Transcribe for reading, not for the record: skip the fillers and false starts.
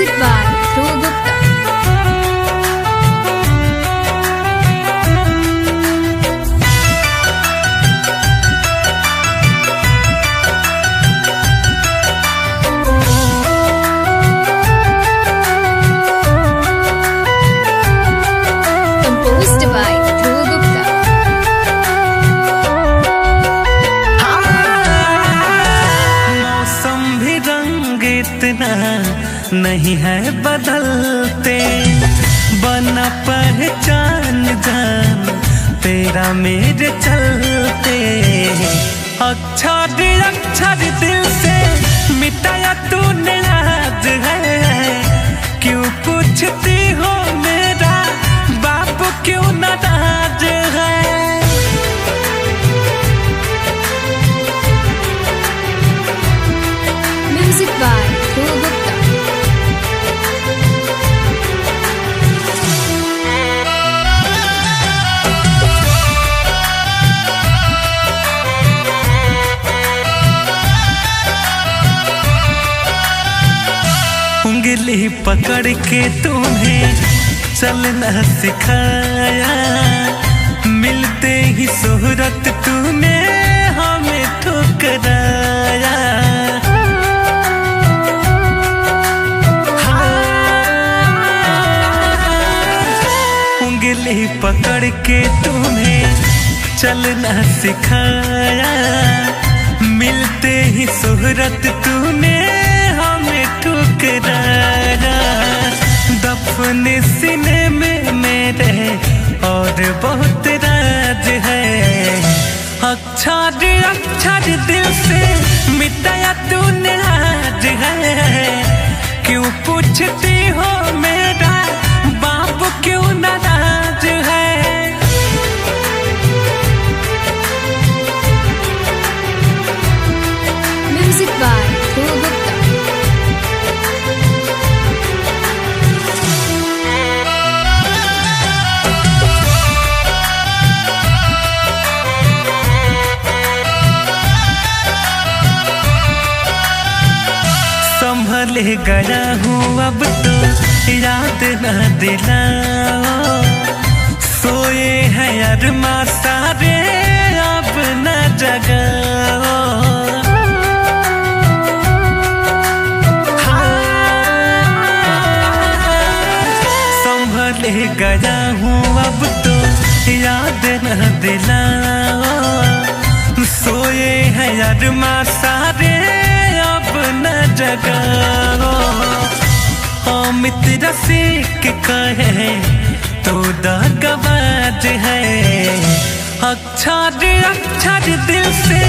Music by Dhruv Gupta. Composed by Dhruv Gupta. मौसम भी रंग इतना नहीं है बदलते, बना पहचान जान तेरा मेरे चलते। अक्षर अक्षर दिल से मिटाया तूने आज है, क्यों पूछती हो मेरा बाप क्यों नाराज है। Music by Dhruv Gupta. उंगली पकड़ के तुम्हें चलना सिखाया, मिलते ही शोहरत तूने हमें ठुकराया। उंगली पकड़ के तुम्हें चलना सिखाया, मिलते ही शोहरत तूने हमें ठुकराया। दफन सीने में मेरे और बहुत राज है, अक्षर अक्षर दिल से मिटाया तूने आज है, क्यों पूछती हो मेरा बाप क्यों नाराज है। Music by Dhruv Gupta. संभल गया हूँ अब तो याद न दिलाओ, सोए हैं अरमा सारे अब न जगाओ। संभल गया हूँ अब तो याद न दिलाओ, सोए हैं अरमा सारे अब न जगाओ। अमित रसिक कहे तो दगाबाज है, अक्षर अक्षर दिल से